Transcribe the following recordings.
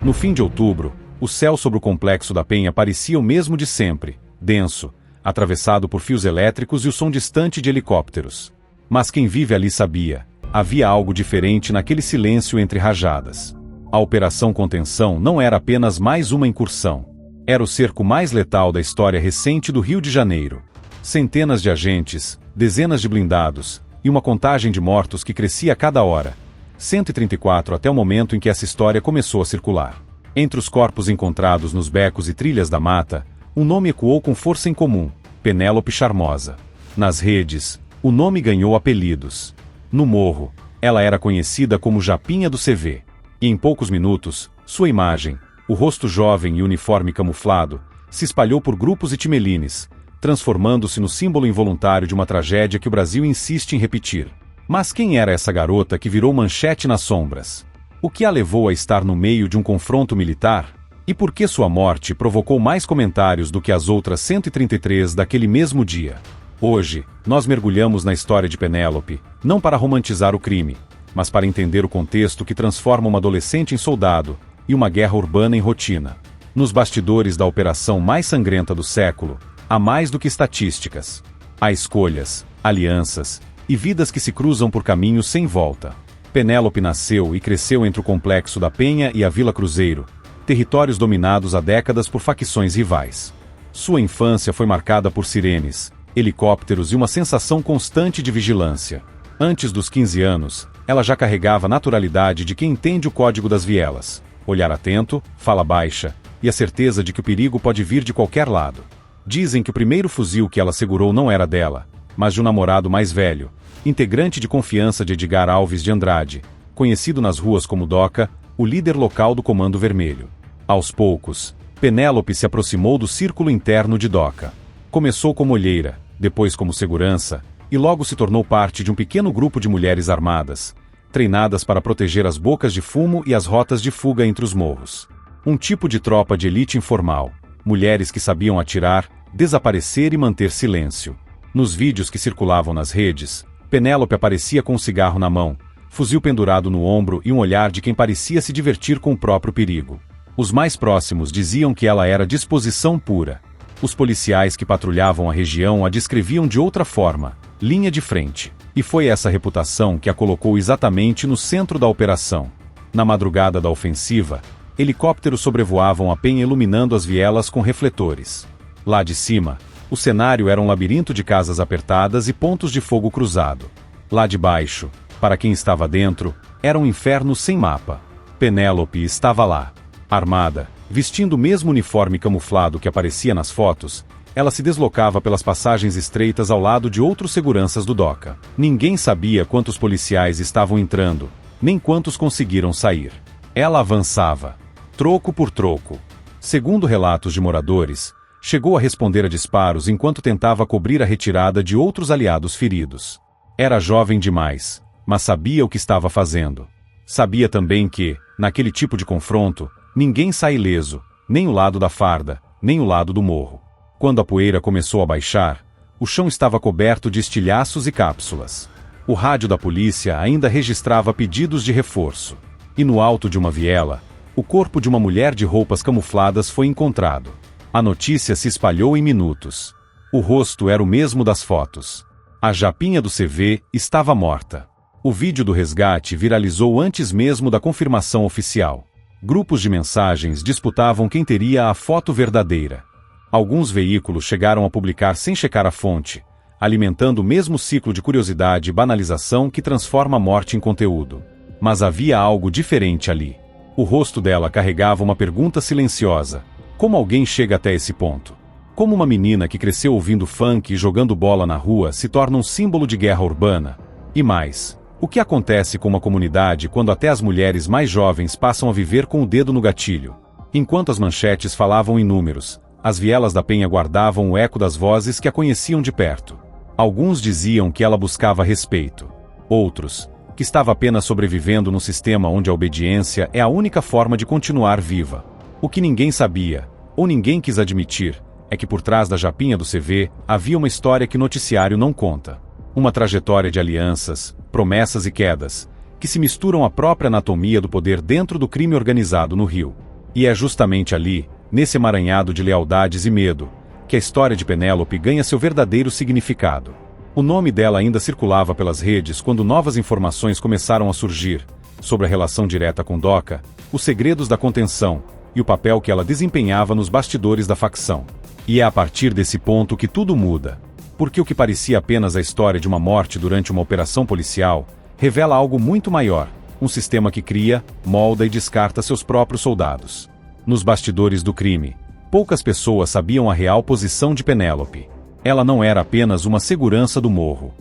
No fim de outubro, o céu sobre o complexo da Penha parecia o mesmo de sempre, denso, atravessado por fios elétricos e o som distante de helicópteros. Mas quem vive ali sabia, havia algo diferente naquele silêncio entre rajadas. A Operação Contenção não era apenas mais uma incursão. Era o cerco mais letal da história recente do Rio de Janeiro. Centenas de agentes, dezenas de blindados, e uma contagem de mortos que crescia a cada hora. 134 até o momento em que essa história começou a circular. Entre os corpos encontrados nos becos e trilhas da mata, um nome ecoou com força em comum: Penélope Charmosa. Nas redes, o nome ganhou apelidos. No morro, ela era conhecida como Japinha do CV. E em poucos minutos, sua imagem, o rosto jovem e uniforme camuflado, se espalhou por grupos e timelines, transformando-se no símbolo involuntário de uma tragédia que o Brasil insiste em repetir. Mas quem era essa garota que virou manchete nas sombras? O que a levou a estar no meio de um confronto militar? E por que sua morte provocou mais comentários do que as outras 133 daquele mesmo dia? Hoje, nós mergulhamos na história de Penélope, não para romantizar o crime, mas para entender o contexto que transforma uma adolescente em soldado e uma guerra urbana em rotina. Nos bastidores da operação mais sangrenta do século, há mais do que estatísticas. Há escolhas, alianças e vidas que se cruzam por caminhos sem volta. Penélope nasceu e cresceu entre o complexo da Penha e a Vila Cruzeiro, territórios dominados há décadas por facções rivais. Sua infância foi marcada por sirenes, helicópteros e uma sensação constante de vigilância. Antes dos 15 anos, ela já carregava a naturalidade de quem entende o código das vielas: olhar atento, fala baixa, e a certeza de que o perigo pode vir de qualquer lado. Dizem que o primeiro fuzil que ela segurou não era dela, mas de um namorado mais velho, integrante de confiança de Edgar Alves de Andrade, conhecido nas ruas como Doca, o líder local do Comando Vermelho. Aos poucos, Penélope se aproximou do círculo interno de Doca. Começou como olheira, depois como segurança, e logo se tornou parte de um pequeno grupo de mulheres armadas, treinadas para proteger as bocas de fumo e as rotas de fuga entre os morros. Um tipo de tropa de elite informal, mulheres que sabiam atirar, desaparecer e manter silêncio. Nos vídeos que circulavam nas redes, Penélope aparecia com um cigarro na mão, fuzil pendurado no ombro e um olhar de quem parecia se divertir com o próprio perigo. Os mais próximos diziam que ela era disposição pura. Os policiais que patrulhavam a região a descreviam de outra forma: linha de frente. E foi essa reputação que a colocou exatamente no centro da operação. Na madrugada da ofensiva, helicópteros sobrevoavam a Penha iluminando as vielas com refletores. Lá de cima, o cenário era um labirinto de casas apertadas e pontos de fogo cruzado. Lá de baixo, para quem estava dentro, era um inferno sem mapa. Penélope estava lá. Armada, vestindo o mesmo uniforme camuflado que aparecia nas fotos, ela se deslocava pelas passagens estreitas ao lado de outros seguranças do Doca. Ninguém sabia quantos policiais estavam entrando, nem quantos conseguiram sair. Ela avançava, troco por troco. Segundo relatos de moradores, chegou a responder a disparos enquanto tentava cobrir a retirada de outros aliados feridos. Era jovem demais, mas sabia o que estava fazendo. Sabia também que, naquele tipo de confronto, ninguém sai ileso, nem o lado da farda, nem o lado do morro. Quando a poeira começou a baixar, o chão estava coberto de estilhaços e cápsulas. O rádio da polícia ainda registrava pedidos de reforço. E no alto de uma viela, o corpo de uma mulher de roupas camufladas foi encontrado. A notícia se espalhou em minutos. O rosto era o mesmo das fotos. A Japinha do CV estava morta. O vídeo do resgate viralizou antes mesmo da confirmação oficial. Grupos de mensagens disputavam quem teria a foto verdadeira. Alguns veículos chegaram a publicar sem checar a fonte, alimentando o mesmo ciclo de curiosidade e banalização que transforma a morte em conteúdo. Mas havia algo diferente ali. O rosto dela carregava uma pergunta silenciosa: como alguém chega até esse ponto? Como uma menina que cresceu ouvindo funk e jogando bola na rua se torna um símbolo de guerra urbana? E mais, o que acontece com uma comunidade quando até as mulheres mais jovens passam a viver com o dedo no gatilho? Enquanto as manchetes falavam em números, as vielas da Penha guardavam o eco das vozes que a conheciam de perto. Alguns diziam que ela buscava respeito. Outros, que estava apenas sobrevivendo num sistema onde a obediência é a única forma de continuar viva. O que ninguém sabia, ou ninguém quis admitir, é que por trás da Japinha do CV havia uma história que o noticiário não conta. Uma trajetória de alianças, promessas e quedas, que se misturam à própria anatomia do poder dentro do crime organizado no Rio. E é justamente ali, nesse emaranhado de lealdades e medo, que a história de Penélope ganha seu verdadeiro significado. O nome dela ainda circulava pelas redes quando novas informações começaram a surgir, sobre a relação direta com Doca, os segredos da contenção, e o papel que ela desempenhava nos bastidores da facção. E é a partir desse ponto que tudo muda. Porque o que parecia apenas a história de uma morte durante uma operação policial, revela algo muito maior, um sistema que cria, molda e descarta seus próprios soldados. Nos bastidores do crime, poucas pessoas sabiam a real posição de Penélope. Ela não era apenas uma segurança do morro.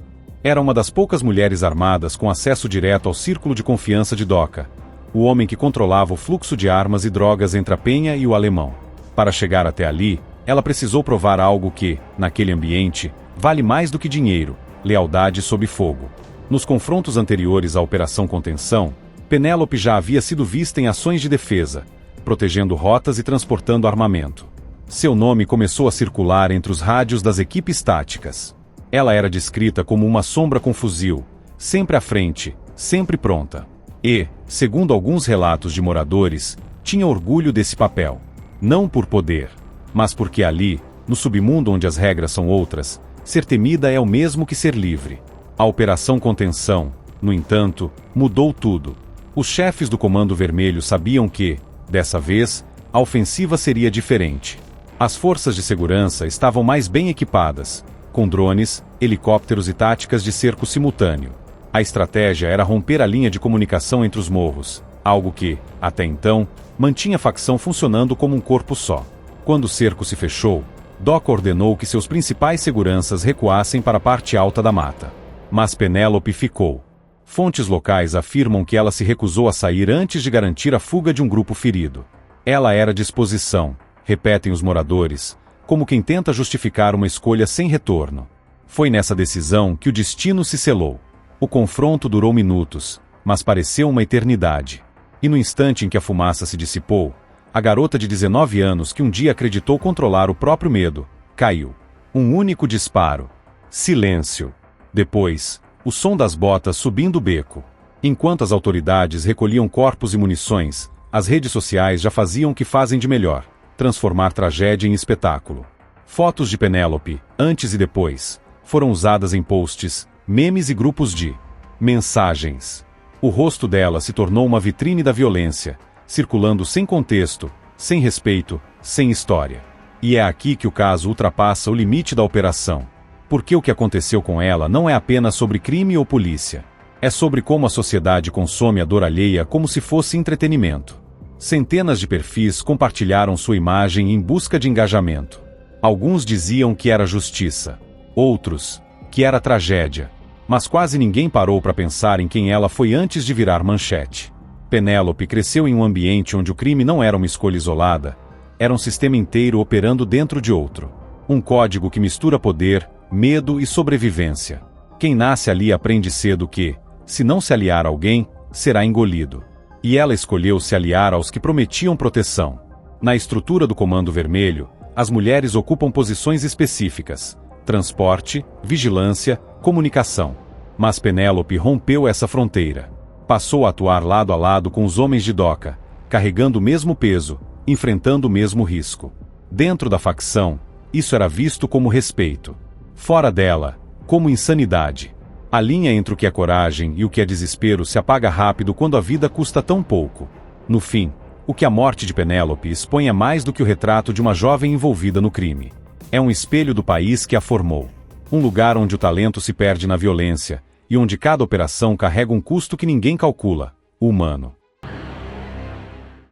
Era uma das poucas mulheres armadas com acesso direto ao círculo de confiança de Doca, o homem que controlava o fluxo de armas e drogas entre a Penha e o Alemão. Para chegar até ali, ela precisou provar algo que, naquele ambiente, vale mais do que dinheiro: lealdade sob fogo. Nos confrontos anteriores à Operação Contenção, Penélope já havia sido vista em ações de defesa, protegendo rotas e transportando armamento. Seu nome começou a circular entre os rádios das equipes táticas. Ela era descrita como uma sombra com fuzil, sempre à frente, sempre pronta. E, segundo alguns relatos de moradores, tinha orgulho desse papel. Não por poder, mas porque ali, no submundo onde as regras são outras, ser temida é o mesmo que ser livre. A Operação Contenção, no entanto, mudou tudo. Os chefes do Comando Vermelho sabiam que, dessa vez, a ofensiva seria diferente. As forças de segurança estavam mais bem equipadas, com drones, helicópteros e táticas de cerco simultâneo. A estratégia era romper a linha de comunicação entre os morros, algo que, até então, mantinha a facção funcionando como um corpo só. Quando o cerco se fechou, Doca ordenou que seus principais seguranças recuassem para a parte alta da mata. Mas Penélope ficou. Fontes locais afirmam que ela se recusou a sair antes de garantir a fuga de um grupo ferido. Ela era disposição, repetem os moradores, como quem tenta justificar uma escolha sem retorno. Foi nessa decisão que o destino se selou. O confronto durou minutos, mas pareceu uma eternidade. E no instante em que a fumaça se dissipou, a garota de 19 anos que um dia acreditou controlar o próprio medo, caiu. Um único disparo. Silêncio. Depois, o som das botas subindo o beco. Enquanto as autoridades recolhiam corpos e munições, as redes sociais já faziam o que fazem de melhor: transformar tragédia em espetáculo. Fotos de Penélope, antes e depois, foram usadas em posts, memes e grupos de mensagens. O rosto dela se tornou uma vitrine da violência, circulando sem contexto, sem respeito, sem história. E é aqui que o caso ultrapassa o limite da operação. Porque o que aconteceu com ela não é apenas sobre crime ou polícia. É sobre como a sociedade consome a dor alheia como se fosse entretenimento. Centenas de perfis compartilharam sua imagem em busca de engajamento. Alguns diziam que era justiça. Outros, que era tragédia. Mas quase ninguém parou para pensar em quem ela foi antes de virar manchete. Penélope cresceu em um ambiente onde o crime não era uma escolha isolada, era um sistema inteiro operando dentro de outro. Um código que mistura poder, medo e sobrevivência. Quem nasce ali aprende cedo que, se não se aliar a alguém, será engolido. E ela escolheu se aliar aos que prometiam proteção. Na estrutura do Comando Vermelho, as mulheres ocupam posições específicas: transporte, vigilância, comunicação. Mas Penélope rompeu essa fronteira. Passou a atuar lado a lado com os homens de Doca, carregando o mesmo peso, enfrentando o mesmo risco. Dentro da facção, isso era visto como respeito. Fora dela, como insanidade. A linha entre o que é coragem e o que é desespero se apaga rápido quando a vida custa tão pouco. No fim, o que a morte de Penélope expõe é mais do que o retrato de uma jovem envolvida no crime. É um espelho do país que a formou. Um lugar onde o talento se perde na violência, e onde cada operação carrega um custo que ninguém calcula: o humano.